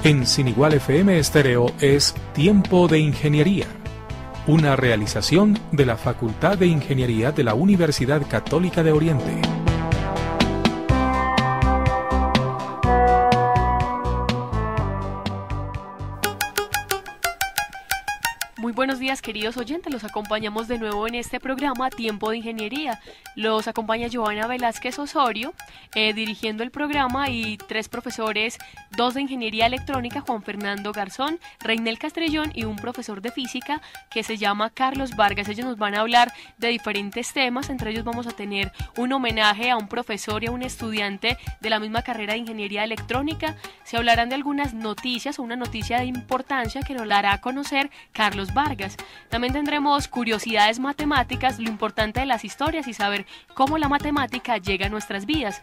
En Sin Igual FM Estéreo es Tiempo de Ingeniería, una realización de la Facultad de Ingeniería de la Universidad Católica de Oriente. Muy buenos días, queridos oyentes, los acompañamos de nuevo en este programa Tiempo de Ingeniería. Los acompaña Joana Velázquez Osorio, dirigiendo el programa, y tres profesores, dos de Ingeniería Electrónica, Juan Fernando Garzón, Reinel Castrellón, y un profesor de Física que se llama Carlos Vargas. Ellos nos van a hablar de diferentes temas, entre ellos vamos a tener un homenaje a un profesor y a un estudiante de la misma carrera de Ingeniería Electrónica. Se hablarán de algunas noticias o una noticia de importancia que nos la hará a conocer Carlos Vargas. También tendremos curiosidades matemáticas, lo importante de las historias y saber cómo la matemática llega a nuestras vidas.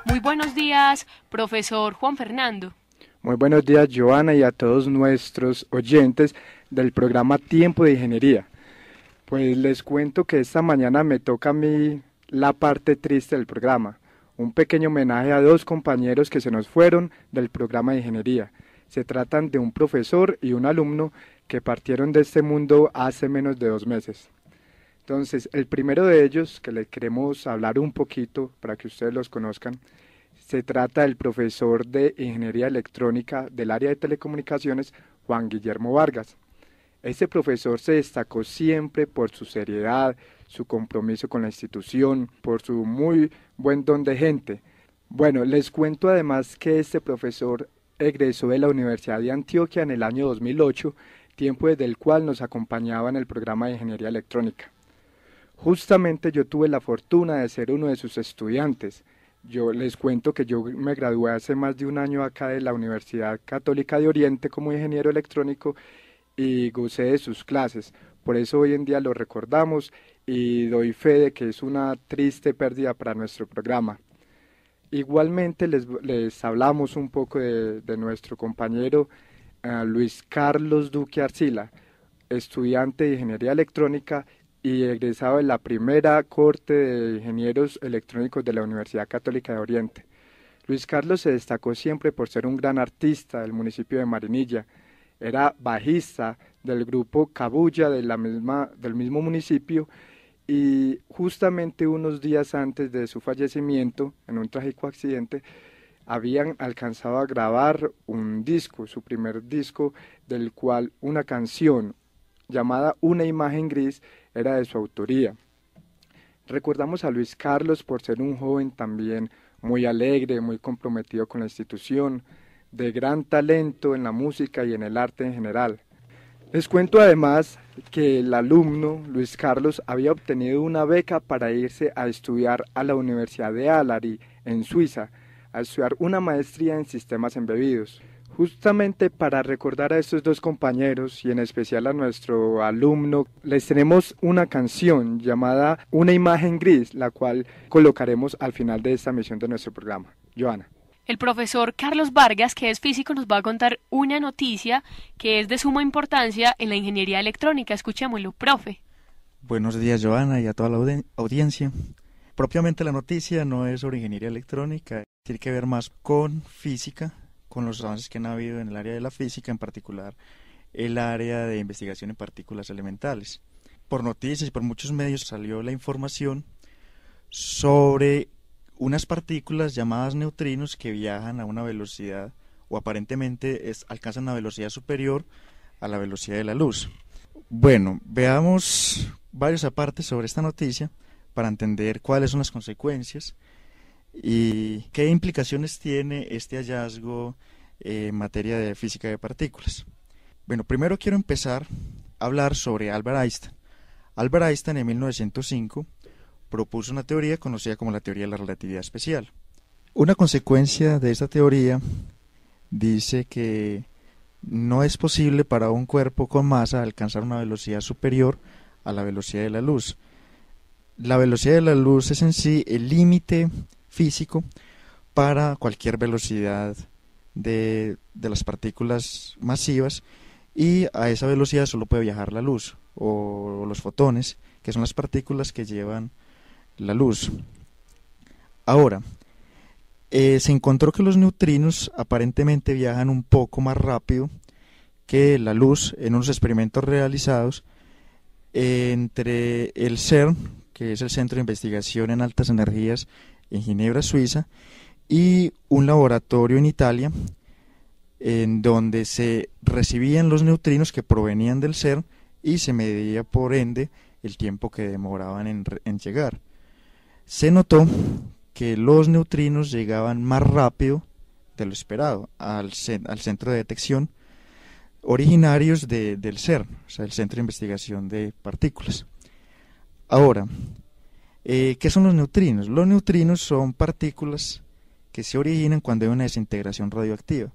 Muy buenos días, profesor Juan Fernando. Muy buenos días, Joana, y a todos nuestros oyentes del programa Tiempo de Ingeniería. Pues les cuento que esta mañana me toca a mí la parte triste del programa, un pequeño homenaje a dos compañeros que se nos fueron del programa de Ingeniería. Se tratan de un profesor y un alumno que partieron de este mundo hace menos de 2 meses. Entonces, el primero de ellos, que le queremos hablar un poquito para que ustedes los conozcan, se trata del profesor de Ingeniería Electrónica del área de telecomunicaciones, Juan Guillermo Vargas. Este profesor se destacó siempre por su seriedad, su compromiso con la institución, por su muy buen don de gente. Bueno, les cuento además que este profesor egresó de la Universidad de Antioquia en el año 2008, tiempo desde el cual nos acompañaba en el programa de Ingeniería Electrónica. Justamente yo tuve la fortuna de ser uno de sus estudiantes. Yo les cuento que yo me gradué hace más de un año acá de la Universidad Católica de Oriente como ingeniero electrónico y gocé de sus clases. Por eso hoy en día lo recordamos y doy fe de que es una triste pérdida para nuestro programa. Igualmente les hablamos un poco de nuestro compañero Luis Carlos Duque Arcila, estudiante de Ingeniería Electrónica y egresado de la primera corte de ingenieros electrónicos de la Universidad Católica de Oriente. Luis Carlos se destacó siempre por ser un gran artista del municipio de Marinilla. Era bajista del grupo Cabulla del mismo municipio, y justamente unos días antes de su fallecimiento, en un trágico accidente, habían alcanzado a grabar un disco, su primer disco, del cual una canción llamada Una imagen gris era de su autoría. Recordamos a Luis Carlos por ser un joven también muy alegre, muy comprometido con la institución, de gran talento en la música y en el arte en general. Les cuento además que el alumno Luis Carlos había obtenido una beca para irse a estudiar a la Universidad de Alari, en Suiza, a estudiar una maestría en sistemas embebidos. Justamente para recordar a estos dos compañeros y en especial a nuestro alumno, les tenemos una canción llamada Una imagen gris, la cual colocaremos al final de esta emisión de nuestro programa. Joana. El profesor Carlos Vargas, que es físico, nos va a contar una noticia que es de suma importancia en la ingeniería electrónica. Escuchémoslo, profe. Buenos días, Joana, y a toda la audiencia. Propiamente la noticia no es sobre ingeniería electrónica, tiene que ver más con física, con los avances que han habido en el área de la física, en particular el área de investigación en partículas elementales. Por noticias y por muchos medios salió la información sobre unas partículas llamadas neutrinos que viajan a una velocidad, o aparentemente alcanzan una velocidad superior a la velocidad de la luz. Bueno, veamos varios apartes sobre esta noticia para entender cuáles son las consecuencias y qué implicaciones tiene este hallazgo en materia de física de partículas. Bueno, primero quiero empezar a hablar sobre Albert Einstein. Albert Einstein en 1905 propuso una teoría conocida como la teoría de la relatividad especial. Una consecuencia de esta teoría dice que no es posible para un cuerpo con masa alcanzar una velocidad superior a la velocidad de la luz. La velocidad de la luz es en sí el límite físico para cualquier velocidad de las partículas masivas, y a esa velocidad solo puede viajar la luz o los fotones, que son las partículas que llevan la luz. Ahora, se encontró que los neutrinos aparentemente viajan un poco más rápido que la luz en unos experimentos realizados entre el CERN, que es el Centro de Investigación en Altas Energías en Ginebra, Suiza, y un laboratorio en Italia, en donde se recibían los neutrinos que provenían del CERN y se medía por ende el tiempo que demoraban en llegar. Se notó que los neutrinos llegaban más rápido de lo esperado al centro de detección, originarios del CERN, o sea, el Centro de Investigación de Partículas. Ahora, ¿qué son los neutrinos? Los neutrinos son partículas que se originan cuando hay una desintegración radioactiva.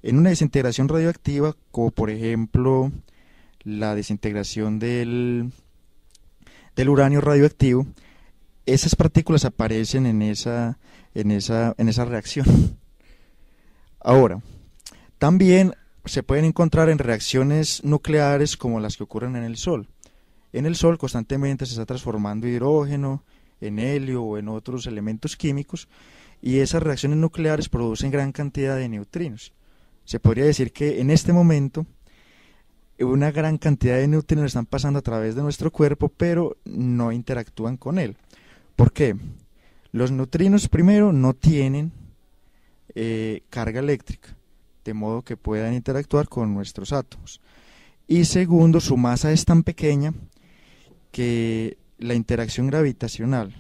En una desintegración radioactiva, como por ejemplo la desintegración del uranio radioactivo, esas partículas aparecen en esa reacción. Ahora, también se pueden encontrar en reacciones nucleares como las que ocurren en el Sol. En el Sol constantemente se está transformando hidrógeno en helio o en otros elementos químicos, y esas reacciones nucleares producen gran cantidad de neutrinos. Se podría decir que en este momento una gran cantidad de neutrinos están pasando a través de nuestro cuerpo, pero no interactúan con él. ¿Por qué? Los neutrinos, primero, no tienen carga eléctrica, de modo que puedan interactuar con nuestros átomos. Y segundo, su masa es tan pequeña que la interacción gravitacional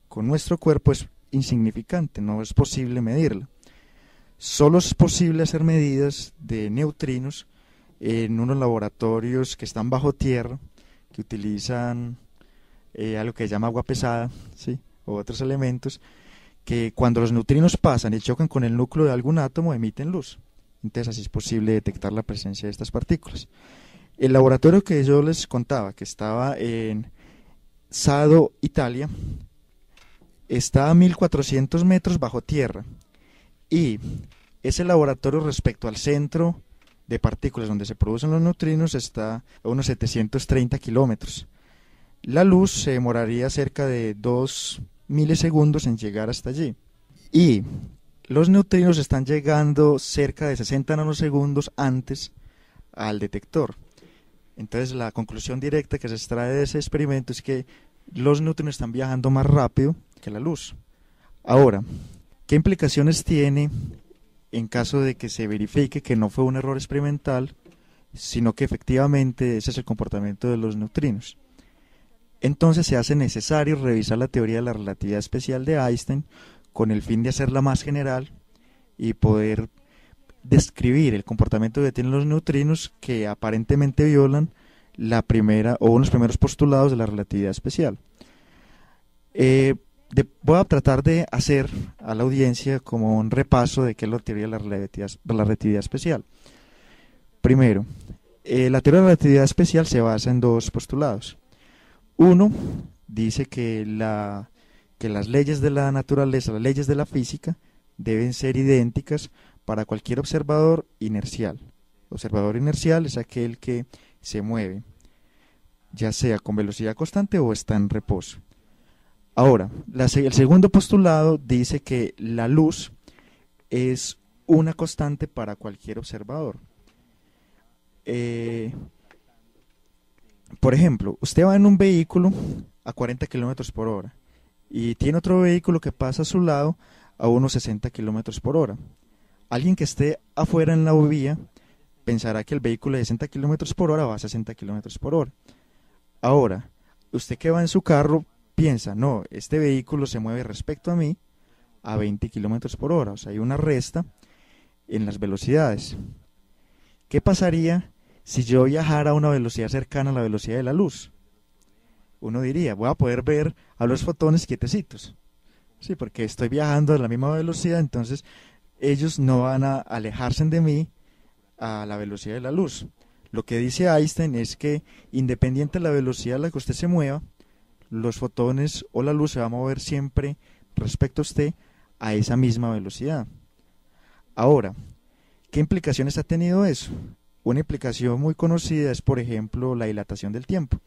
con nuestro cuerpo es insignificante, no es posible medirla. Solo es posible hacer medidas de neutrinos en unos laboratorios que están bajo tierra, que utilizan algo que se llama agua pesada, ¿sí?, o otros elementos, que cuando los neutrinos pasan y chocan con el núcleo de algún átomo emiten luz. Entonces así es posible detectar la presencia de estas partículas. El laboratorio que yo les contaba, que estaba en Sado, Italia, está a 1400 metros bajo tierra, y ese laboratorio respecto al centro de partículas donde se producen los neutrinos está a unos 730 kilómetros. La luz se demoraría cerca de 2 milisegundos en llegar hasta allí, y los neutrinos están llegando cerca de 60 nanosegundos antes al detector. Entonces la conclusión directa que se extrae de ese experimento es que los neutrinos están viajando más rápido que la luz. Ahora, ¿qué implicaciones tiene en caso de que se verifique que no fue un error experimental, sino que efectivamente ese es el comportamiento de los neutrinos? Entonces se hace necesario revisar la teoría de la relatividad especial de Einstein con el fin de hacerla más general y poder describir el comportamiento que tienen los neutrinos, que aparentemente violan la primera o unos primeros postulados de la relatividad especial. Voy a tratar de hacer a la audiencia como un repaso de qué es la teoría de la relatividad especial. Primero, la teoría de la relatividad especial se basa en dos postulados. Uno dice que las leyes de la naturaleza, las leyes de la física, deben ser idénticas para cualquier observador inercial. Observador inercial es aquel que se mueve, ya sea con velocidad constante o está en reposo. Ahora, el segundo postulado dice que la luz es una constante para cualquier observador. Por ejemplo, usted va en un vehículo a 40 km por hora y tiene otro vehículo que pasa a su lado a unos 60 km por hora. Alguien que esté afuera en la vía pensará que el vehículo de 60 km por hora va a 60 km por hora. Ahora, usted que va en su carro piensa, no, este vehículo se mueve respecto a mí a 20 km por hora, o sea, hay una resta en las velocidades. ¿Qué pasaría si yo viajara a una velocidad cercana a la velocidad de la luz? Uno diría, voy a poder ver a los fotones quietecitos. Sí, porque estoy viajando a la misma velocidad, entonces ellos no van a alejarse de mí a la velocidad de la luz. Lo que dice Einstein es que independiente de la velocidad a la que usted se mueva, los fotones o la luz se va a mover siempre respecto a usted a esa misma velocidad. Ahora, ¿qué implicaciones ha tenido eso? Una implicación muy conocida es, por ejemplo, la dilatación del tiempo,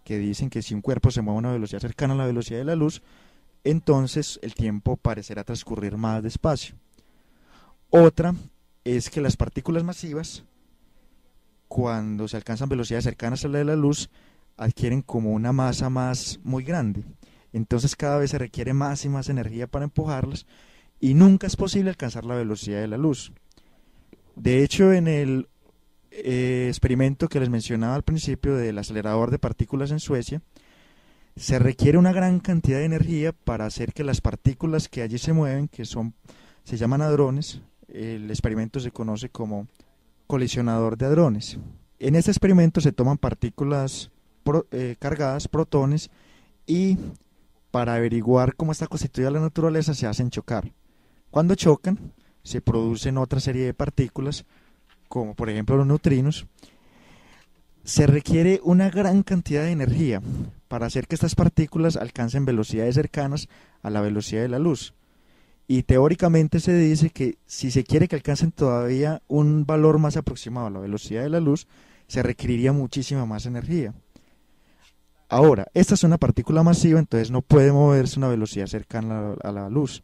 que dicen que si un cuerpo se mueve a una velocidad cercana a la velocidad de la luz, entonces el tiempo parecerá transcurrir más despacio. Otra es que las partículas masivas, cuando se alcanzan velocidades cercanas a la de la luz, adquieren como una masa más muy grande. Entonces cada vez se requiere más y más energía para empujarlas y nunca es posible alcanzar la velocidad de la luz. De hecho, en el experimento que les mencionaba al principio del acelerador de partículas en Suecia, se requiere una gran cantidad de energía para hacer que las partículas que allí se mueven, se llaman hadrones. El experimento se conoce como colisionador de hadrones. En este experimento se toman partículas cargadas, protones, y para averiguar cómo está constituida la naturaleza se hacen chocar. Cuando chocan, se producen otra serie de partículas, como por ejemplo los neutrinos. Se requiere una gran cantidad de energía para hacer que estas partículas alcancen velocidades cercanas a la velocidad de la luz. Y teóricamente se dice que si se quiere que alcancen todavía un valor más aproximado a la velocidad de la luz, se requeriría muchísima más energía. Ahora, esta es una partícula masiva, entonces no puede moverse a una velocidad cercana a la luz.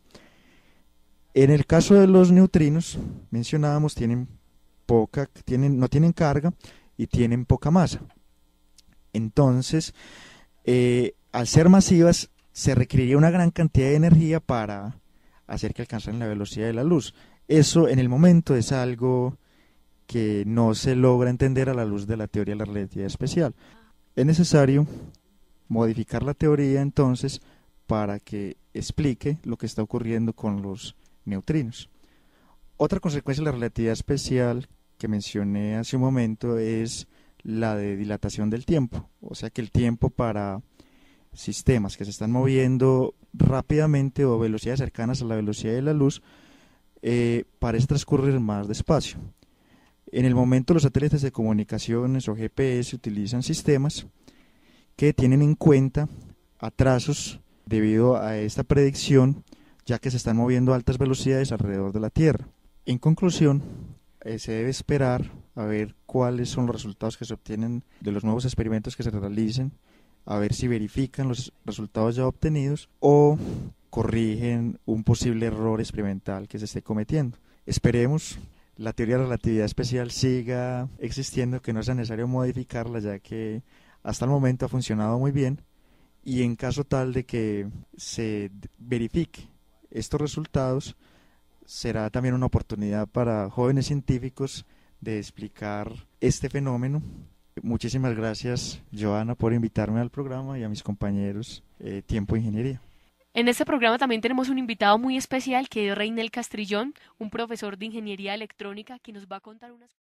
En el caso de los neutrinos, mencionábamos, no tienen carga y tienen poca masa. Entonces, al ser masivas, se requeriría una gran cantidad de energía para hacer que alcancen la velocidad de la luz. Eso en el momento es algo que no se logra entender a la luz de la teoría de la relatividad especial. Es necesario modificar la teoría entonces para que explique lo que está ocurriendo con los neutrinos. Otra consecuencia de la relatividad especial que mencioné hace un momento es la de dilatación del tiempo, o sea que el tiempo para sistemas que se están moviendo rápidamente o a velocidades cercanas a la velocidad de la luz parece transcurrir más despacio. En el momento los satélites de comunicaciones o GPS utilizan sistemas que tienen en cuenta atrasos debido a esta predicción, ya que se están moviendo a altas velocidades alrededor de la Tierra. En conclusión, se debe esperar a ver cuáles son los resultados que se obtienen de los nuevos experimentos que se realicen, a ver si verifican los resultados ya obtenidos o corrigen un posible error experimental que se esté cometiendo. Esperemos la teoría de la relatividad especial siga existiendo, que no sea necesario modificarla, ya que hasta el momento ha funcionado muy bien, y en caso tal de que se verifique estos resultados, será también una oportunidad para jóvenes científicos de explicar este fenómeno. Muchísimas gracias, Joana, por invitarme al programa, y a mis compañeros Tiempo de Ingeniería. En este programa también tenemos un invitado muy especial, que es Reinel Castrillón, un profesor de Ingeniería Electrónica, que nos va a contar unas...